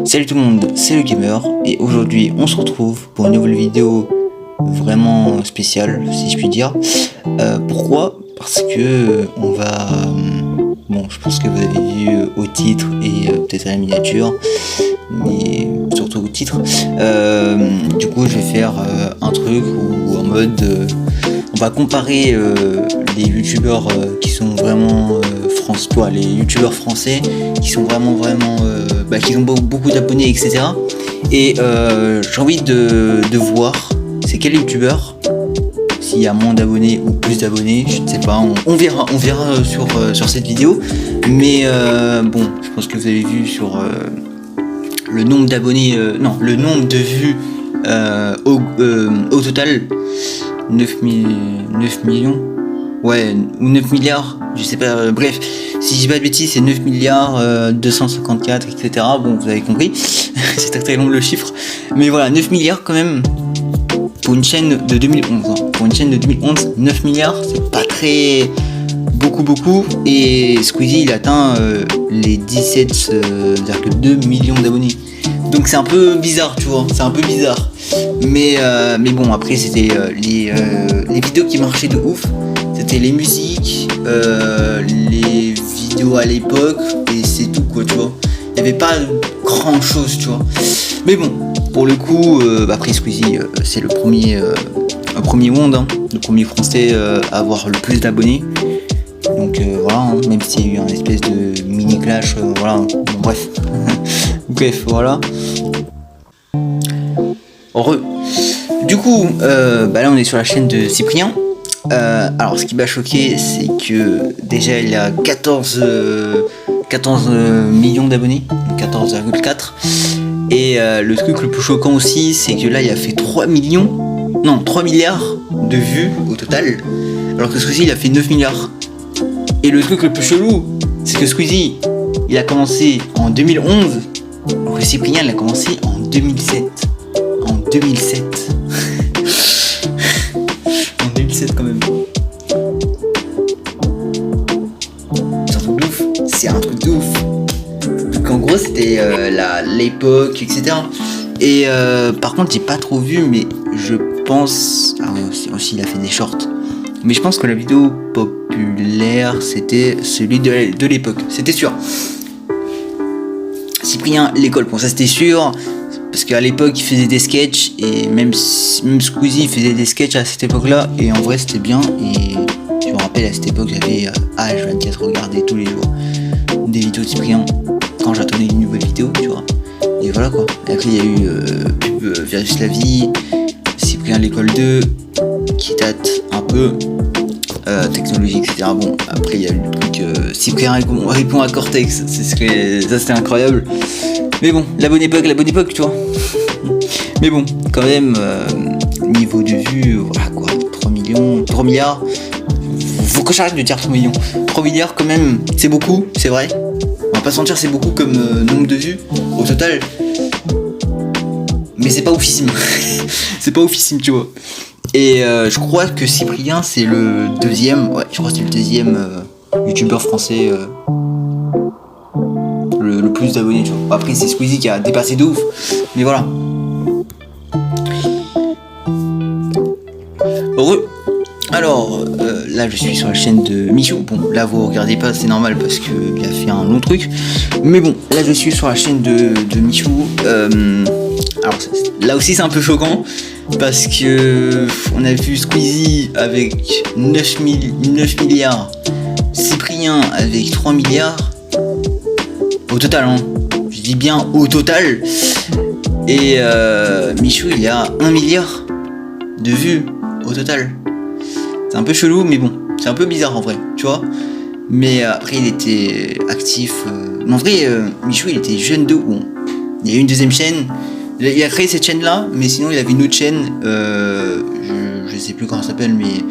Salut tout le monde, c'est le gamer et aujourd'hui on se retrouve pour une nouvelle vidéo vraiment spéciale si je puis dire. Pourquoi ? Parce que on va... Bon, je pense que vous avez vu au titre et peut-être à la miniature, mais surtout au titre. Du coup je vais faire un truc où en mode... on va comparer les youtubeurs qui sont vraiment les youtubeurs français qui sont vraiment qui ont beaucoup d'abonnés, etc. Et j'ai envie de voir c'est quel youtubeur, s'il y a moins d'abonnés ou plus d'abonnés, je ne sais pas, on verra sur cette vidéo. Mais bon, je pense que vous avez vu sur le nombre d'abonnés, le nombre de vues au total, 9 millions, ouais, ou 9 milliards, je sais pas, bref, si je dis pas de bêtises, c'est 9 milliards 254, etc. Bon, vous avez compris, c'est très très long le chiffre, mais voilà, 9 milliards quand même, pour une chaîne de 2011, hein. Pour une chaîne de 2011, 9 milliards, c'est pas très... beaucoup, et Squeezie il atteint les 17,2 millions d'abonnés. Donc c'est un peu bizarre, tu vois, c'est un peu bizarre. Mais bon, après c'était les vidéos qui marchaient de ouf. C'était les musiques, les vidéos à l'époque, et c'est tout quoi, tu vois. Il n'y avait pas grand chose, tu vois. Mais bon, pour le coup, après Squeezie, c'est le premier monde, hein, le premier français à avoir le plus d'abonnés. Donc voilà, hein, même s'il y a eu un espèce de mini clash, voilà, bon, bref. Bref, voilà. Heureux. Du coup, là on est sur la chaîne de Cyprien. Alors ce qui m'a choqué, c'est que déjà il a 14 millions d'abonnés, 14,4. Et le truc le plus choquant aussi, c'est que là il a fait 3 milliards de vues au total, alors que Squeezie il a fait 9 milliards. Et le truc le plus chelou, c'est que Squeezie il a commencé en 2011, alors que Cyprien il a commencé en 2007. En 2007 quand même. C'est un truc de ouf. Donc en gros c'était l'époque, etc. Et par contre j'ai pas trop vu, mais je pense... Ah ouais, aussi il a fait des shorts. Mais je pense que la vidéo populaire c'était celui de l'époque, c'était sûr. Cyprien, l'école, bon ça c'était sûr. Parce qu'à l'époque il faisait des sketchs, et même Squeezie faisait des sketchs à cette époque là, et en vrai c'était bien. Et je me rappelle à cette époque j'avais H24 regardé tous les jours des vidéos de Cyprien quand j'attendais une nouvelle vidéo, tu vois. Et voilà quoi. Et après il y a eu Virus la vie, Cyprien l'école 2 qui date un peu, technologie, etc. Bon après il y a eu le truc Cyprien répond à Cortex, ça c'était incroyable. Mais bon, la bonne époque, tu vois. Mais bon, quand même, niveau de vue, voilà quoi, 3 milliards. Faut que j'arrête de dire 3 millions. 3 milliards quand même, c'est beaucoup, c'est vrai. On va pas se mentir, c'est beaucoup comme nombre de vues au total. Mais c'est pas oufissime. C'est pas oufissime, tu vois. Et je crois que Cyprien, c'est le deuxième, youtubeur français... le plus d'abonnés, tu vois. Après c'est Squeezie qui a dépassé de ouf, mais voilà. Heureux. Alors là je suis sur la chaîne de Michou. Bon là vous regardez pas, c'est normal parce que il a fait un long truc, mais bon là je suis sur la chaîne de Michou. Alors là aussi c'est un peu choquant parce que on a vu Squeezie avec 9 milliards, Cyprien avec 3 milliards au total, hein. Je dis bien au total. Et Michou il a 1 milliard de vues au total. C'est un peu chelou, mais bon, c'est un peu bizarre en vrai, tu vois. Mais après il était actif. Mais en vrai, Michou il était jeune de... Bon, il y a eu une deuxième chaîne. Il a créé cette chaîne là, mais sinon il avait une autre chaîne. Je sais plus comment ça s'appelle, mais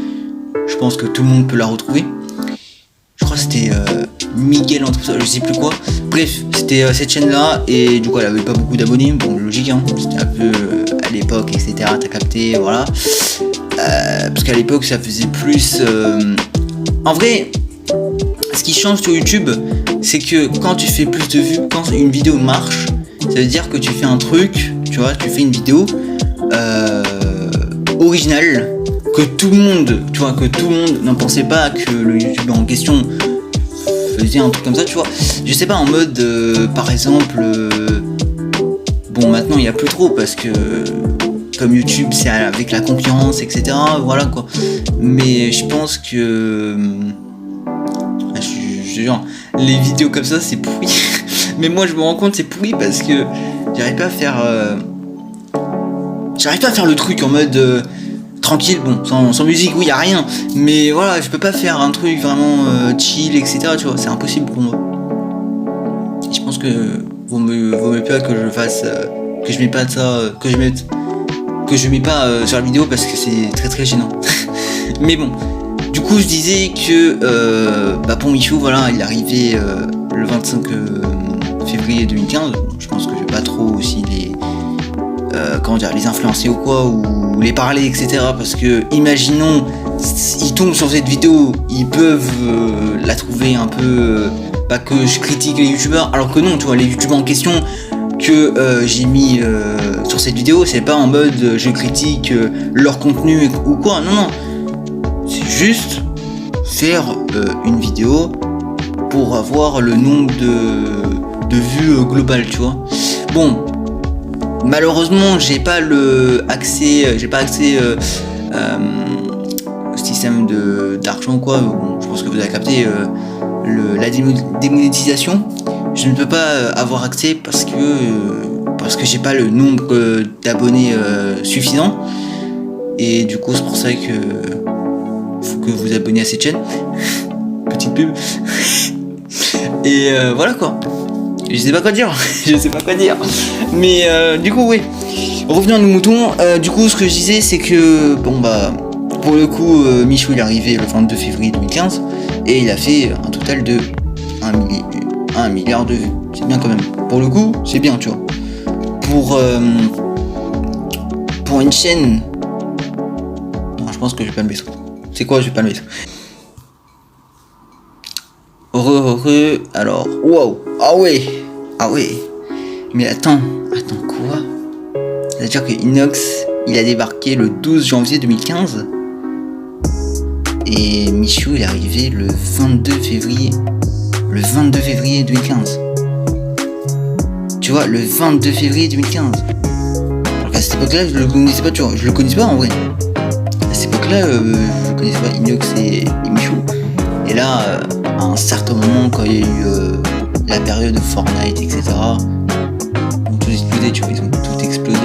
je pense que tout le monde peut la retrouver. Je crois que c'était Miguel entre ça, je sais plus quoi. Bref, c'était cette chaîne là, et du coup elle avait pas beaucoup d'abonnés. Bon, logique, hein, c'était un peu à l'époque, etc. T'as capté, voilà. Parce qu'à l'époque ça faisait plus... En vrai, ce qui change sur YouTube, c'est que quand tu fais plus de vues, quand une vidéo marche, Ça veut dire que tu fais un truc, tu vois, tu fais une vidéo originale, que tout le monde, tu vois, que tout le monde n'en pensait pas que le youtubeur en question faisait un truc comme ça, tu vois. Je sais pas, en mode, par exemple, bon, maintenant il n'y a plus trop parce que comme YouTube c'est avec la concurrence, etc. Voilà quoi. Mais je pense que je jure, les vidéos comme ça c'est pourri. Mais moi je me rends compte c'est pourri parce que j'arrive pas à faire le truc en mode tranquille, bon, sans musique, oui, y a rien, mais voilà, je peux pas faire un truc vraiment chill, etc. Tu vois, c'est impossible pour moi. Et je pense que vaut mieux pas que je fasse, que je mets pas de ça, que je mets pas sur la vidéo parce que c'est très très gênant. Mais bon, du coup, je disais que pour Michou, voilà, il est arrivé le 25 février 2015. Je pense que je vais pas trop aussi les influencer ou quoi, ou les parler, etc. Parce que imaginons, ils tombent sur cette vidéo, ils peuvent la trouver un peu, pas que je critique les youtubeurs, alors que non, tu vois, les youtubeurs en question que j'ai mis sur cette vidéo, c'est pas en mode je critique leur contenu ou quoi, non, c'est juste faire une vidéo pour avoir le nombre de vues global, tu vois. Bon, malheureusement j'ai pas accès au système d'argent quoi. Bon, je pense que vous avez capté la démonétisation. Je ne peux pas avoir accès parce que j'ai pas le nombre d'abonnés suffisant. Et du coup c'est pour ça que faut que vous abonnez à cette chaîne. Petite pub. Et voilà quoi. Je sais pas quoi dire. Mais du coup oui. Revenons à nos moutons. Du coup ce que je disais c'est que bon pour le coup Michou il est arrivé le 22 février 2015 et il a fait un total de 1 milliard de vues. C'est bien quand même. Pour le coup c'est bien, tu vois. Pour une chaîne. Non, je pense que je vais pas le mettre. C'est quoi, je vais pas le mettre. Alors, wow, ah ouais, mais attends quoi? C'est-à-dire que Inox, il a débarqué le 12 janvier 2015 et Michou il est arrivé le 22 février 2015. Tu vois, le 22 février 2015. Alors qu'à cette époque-là, je le connaissais pas, tu vois, je le connaissais pas en vrai. À cette époque-là, je connaissais pas Inox et Michou. Et là, à un certain moment, quand il y a eu la période de Fortnite, etc., ils ont tous explosé, tu vois, ils ont tout explosé.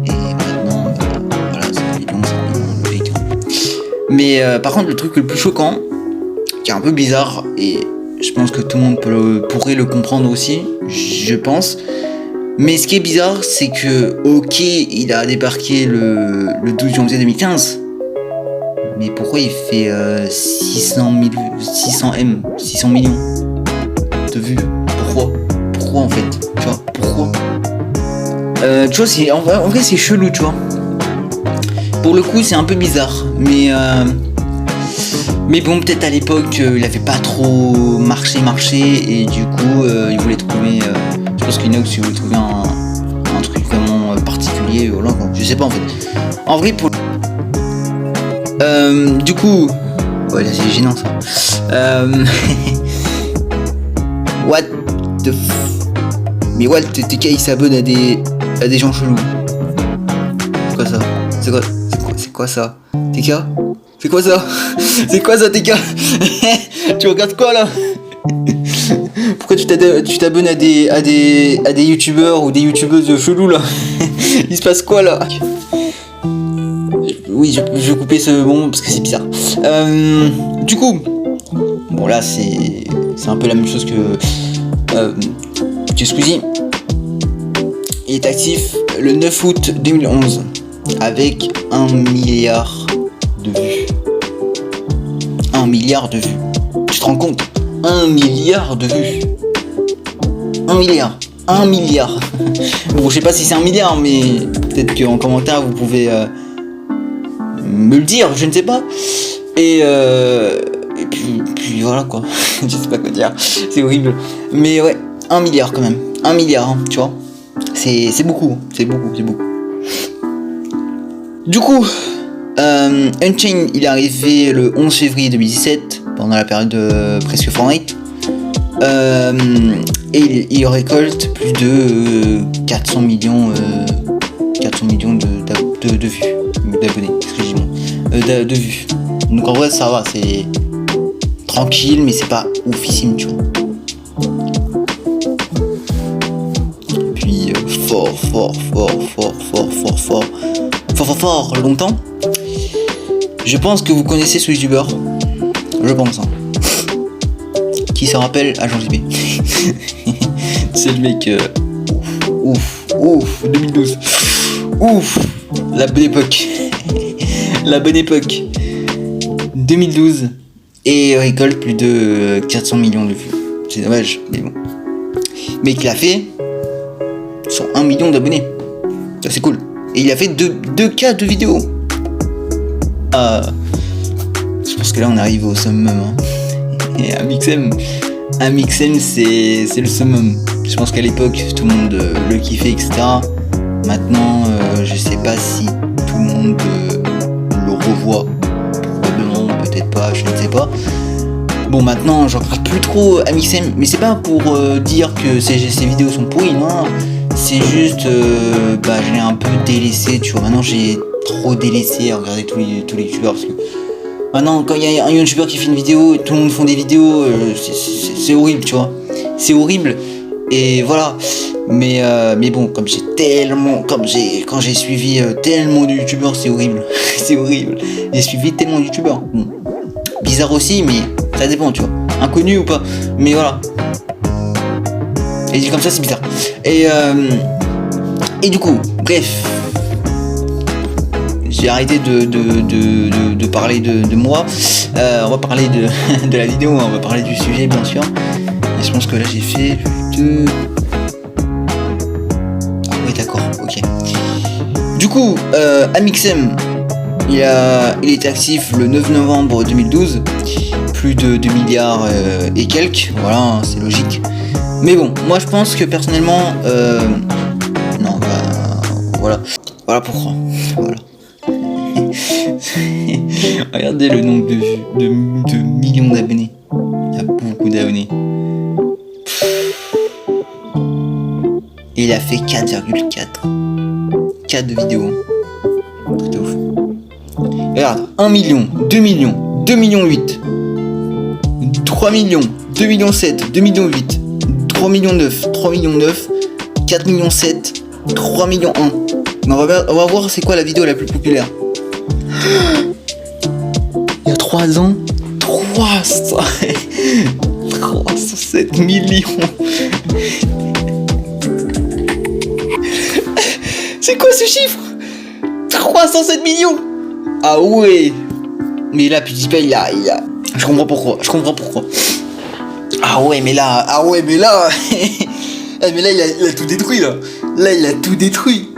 Et maintenant, voilà, c'est millions, logique. Mais par contre, le truc le plus choquant, qui est un peu bizarre, et je pense que tout le monde pourrait le comprendre aussi, je pense. Mais ce qui est bizarre, c'est que, ok, il a débarqué le 12 janvier 2015. Mais pourquoi il fait 600 millions de vues? Pourquoi en fait? Tu vois, pourquoi? Tu vois, en vrai c'est chelou, tu vois. Pour le coup c'est un peu bizarre. Mais bon, peut-être à l'époque il avait pas trop marché et du coup il voulait trouver... je pense qu'Inox il voulait trouver un truc vraiment particulier. Voilà, je sais pas en fait. En vrai pour... du coup, ouais là c'est gênant ça. What the mais what TK il s'abonne à des gens chelous. C'est quoi ça? C'est quoi ça? TK? C'est quoi ça? C'est quoi ça TK? Tu regardes quoi là? Pourquoi tu t'abonnes à des youtubeurs ou des youtubeuses chelous là? Il se passe quoi là? Oui, je vais couper ce moment parce que c'est bizarre. Du coup, bon là c'est un peu la même chose que Squeezie. Il est actif le 9 août 2011 avec 1 milliard de vues. 1 milliard de vues. Tu te rends compte? 1 milliard de vues. 1 milliard. Bon, je sais pas si c'est 1 milliard, mais peut-être qu'en commentaire vous pouvez me le dire, je ne sais pas. Et puis voilà quoi. Je sais pas quoi dire. C'est horrible. Mais ouais, 1 milliard quand même. 1 milliard, hein, tu vois. C'est beaucoup, c'est beaucoup. Du coup, Unchained, il est arrivé le 11 février 2017, pendant la période de presque Fortnite. Et il récolte plus de 400 millions de vues, d'abonnés, excusez-moi, de vues. Donc en vrai ça va, c'est tranquille, mais c'est pas oufissime, tu vois. Puis fort longtemps. Je pense que vous connaissez ce youtubeur, je pense. Qui se rappelle Agent JB. C'est le mec ouf 2012. Ouf, la bonne époque. La bonne époque. 2012 et récolte plus de 400 millions de vues. C'est dommage, mais bon. Mais il a fait 101 millions d'abonnés. Ça c'est cool. Et il a fait 2K de vidéos. Je pense que là on arrive au summum. Et un mixem c'est le summum. Je pense qu'à l'époque tout le monde le kiffait, etc. Maintenant je sais pas si tout le monde le revoit. Probablement, peut-être pas, je ne sais pas. Bon, maintenant j'en regarde plus trop à mixem, mais c'est pas pour dire que ces vidéos sont pourries, non. C'est juste je l'ai un peu délaissé, tu vois. Maintenant j'ai trop délaissé à regarder tous les youtubeurs, parce que maintenant quand il y a un youtubeur qui fait une vidéo et tout le monde font des vidéos, c'est horrible, tu vois. C'est horrible. Et voilà. Mais bon, quand j'ai suivi tellement de youtubeurs, c'est horrible. C'est horrible. J'ai suivi tellement de youtubeurs. Bon. Bizarre aussi, mais ça dépend, tu vois. Inconnu ou pas. Mais voilà. Et dit comme ça, c'est bizarre. Et du coup, bref. J'ai arrêté de parler de moi. On va parler de la vidéo, on va parler du sujet, bien sûr. Et je pense que là, j'ai fait de... Ah oui, d'accord, ok. Du coup, Amixem, il était actif le 9 novembre 2012. Plus de 2 milliards et quelques. Voilà, c'est logique. Mais bon, moi, je pense que personnellement... non, voilà. Voilà pourquoi. Voilà. Regardez le nombre de millions d'abonnés. Il y a beaucoup d'abonnés. Et il a fait 4,4 de vidéos. Truc de ouf. Et regarde, 1 million, 2 millions, 2 millions 8, 3 millions, 2 millions 7, 2 millions 8, 3 millions 9, 3 millions 9, 4 millions 7, 3 millions 1. Mais on va voir c'est quoi la vidéo la plus populaire. Il y a 3 ans, 307 millions. C'est quoi ce chiffre? 307 millions. Ah ouais. Mais là, PewDiePie, il a... Je comprends pourquoi. Ah ouais, mais là... mais là, il a tout détruit, là. Là, il a tout détruit.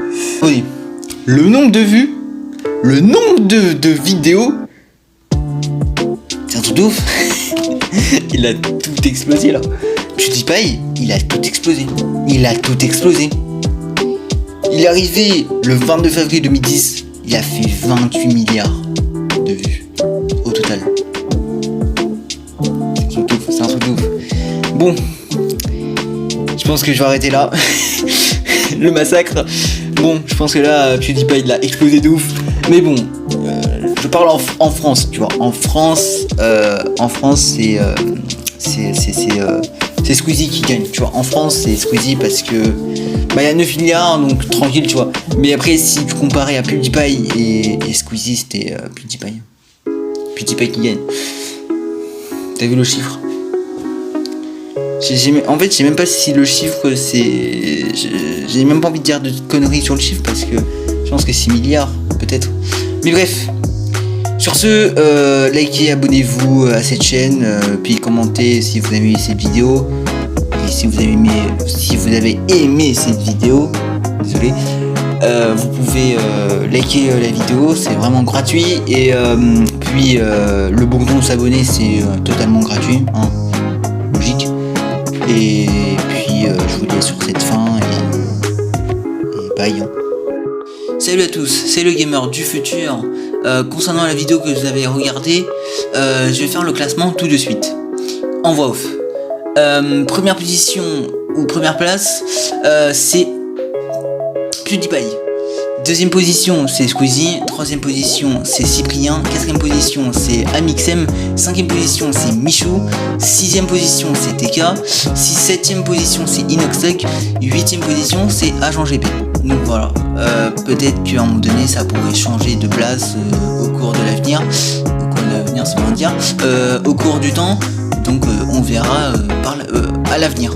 Oui. Le nombre de vues, le nombre de vidéos, c'est un truc de ouf. Il a tout explosé, là. PewDiePie, il a tout explosé. Il est arrivé le 22 février 2010. Il a fait 28 milliards de vues au total. C'est un truc de ouf. Bon, je pense que je vais arrêter là. Le massacre. Bon, je pense que là, PewDiePie, il a explosé de ouf. Mais bon, je parle en France, tu vois. En France, c'est Squeezie qui gagne, tu vois. En France, c'est Squeezie parce que il y a 9 milliards, donc tranquille, tu vois. Mais après, si tu comparais à PewDiePie et Squeezie, c'était PewDiePie. PewDiePie qui gagne. T'as vu le chiffre? En fait, je sais même pas si le chiffre, c'est... J'ai même pas envie de dire de conneries sur le chiffre, parce que je pense que 6 milliards, peut-être. Mais bref. Sur ce, likez, abonnez-vous à cette chaîne, puis commentez si vous avez aimé cette vidéo. Et si vous avez aimé cette vidéo, désolé, vous pouvez liker la vidéo, c'est vraiment gratuit. Et puis le bouton s'abonner, c'est totalement gratuit, hein, logique. Et puis je vous laisse sur cette fin et PewDiePie. Salut à tous, c'est le gamer du futur. Concernant la vidéo que vous avez regardée, je vais faire le classement tout de suite, en voix off. Première position ou première place, c'est PewDiePie. Deuxième position, c'est Squeezie. Troisième position, c'est Cyprien. Quatrième position, c'est Amixem. Cinquième position, c'est Michou. Sixième position, c'est TK. Septième position, c'est Inoxtag. Huitième position, c'est Agent GP. Donc voilà, peut-être qu'à un moment donné, ça pourrait changer de place au cours de l'avenir. Au cours de l'avenir, c'est comment dire. Au cours du temps. Donc on verra à l'avenir.